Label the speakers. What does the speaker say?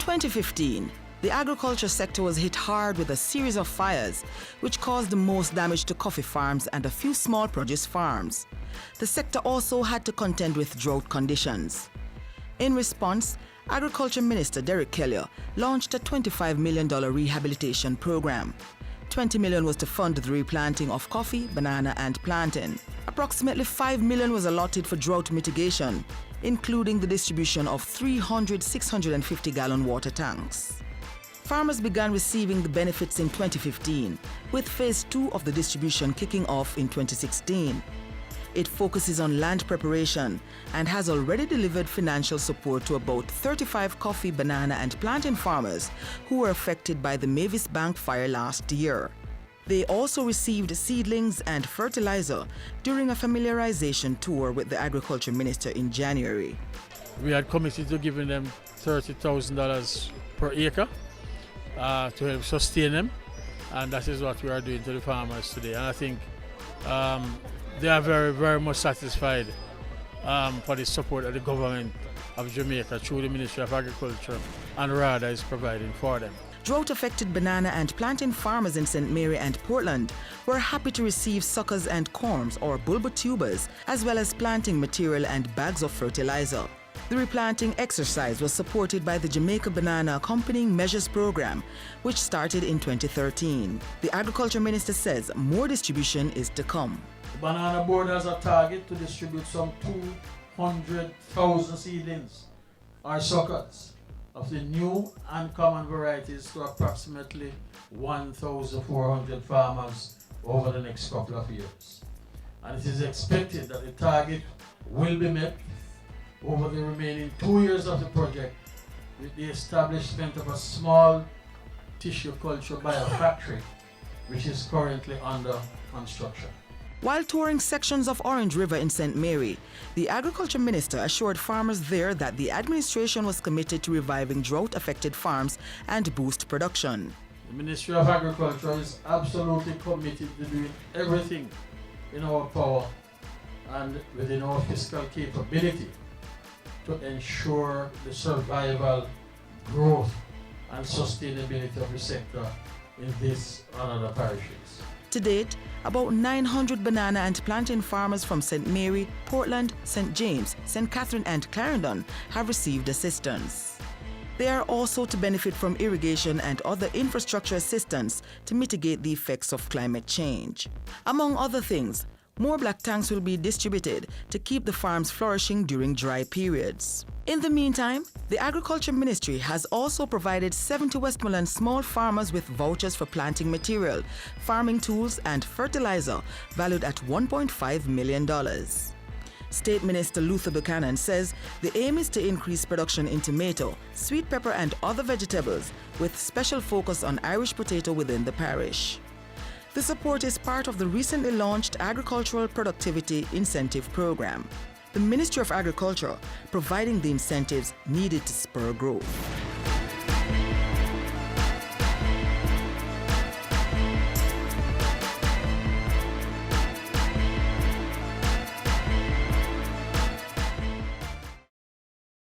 Speaker 1: 2015, the agriculture sector was hit hard with a series of fires, which caused the most damage to coffee farms and a few small produce farms. The sector also had to contend with drought conditions. In response, Agriculture Minister Derek Kelliher launched a $25 million rehabilitation program. $20 million was to fund the replanting of coffee, banana and plantain. Approximately $5 million was allotted for drought mitigation, including the distribution of 300 650-gallon water tanks. Farmers began receiving the benefits in 2015, with Phase 2 of the distribution kicking off in 2016. It focuses on land preparation and has already delivered financial support to about 35 coffee, banana and plantain farmers who were affected by the Mavis Bank fire last year. They also received seedlings and fertilizer during a familiarization tour with the Agriculture Minister in January.
Speaker 2: We had committed to giving them $30,000 per acre to help sustain them, and that is what we are doing to the farmers today. And I think they are very, very much satisfied for the support of the government of Jamaica through the Ministry of Agriculture and RADA is providing for them.
Speaker 1: Drought-affected banana and plantain farmers in St. Mary and Portland were happy to receive suckers and corms or bulba tubers, as well as planting material and bags of fertilizer. The replanting exercise was supported by the Jamaica Banana Accompanying Measures Program, which started in 2013. The Agriculture Minister says more distribution is to come.
Speaker 3: The Banana Board has a target to distribute some 200,000 seedlings or suckers of the new and common varieties to approximately 1,400 farmers over the next couple of years. And it is expected that the target will be met over the remaining 2 years of the project with the establishment of a small tissue culture biofactory, which is currently under construction.
Speaker 1: While touring sections of Orange River in St. Mary, the Agriculture Minister assured farmers there that the administration was committed to reviving drought-affected farms and boost production.
Speaker 3: The Ministry of Agriculture is absolutely committed to doing everything in our power and within our fiscal capability to ensure the survival, growth and sustainability of the sector in this and other parishes.
Speaker 1: To date, about 900 banana and plantain farmers from St. Mary, Portland, St. James, St. Catherine and Clarendon have received assistance. They are also to benefit from irrigation and other infrastructure assistance to mitigate the effects of climate change. Among other things, more black tanks will be distributed to keep the farms flourishing during dry periods. In the meantime, the Agriculture Ministry has also provided 70 Westmoreland small farmers with vouchers for planting material, farming tools and fertilizer valued at $1.5 million. State Minister Luther Buchanan says the aim is to increase production in tomato, sweet pepper and other vegetables, with special focus on Irish potato within the parish. The support is part of the recently launched Agricultural Productivity Incentive Program. The Ministry of Agriculture providing the incentives needed to spur growth.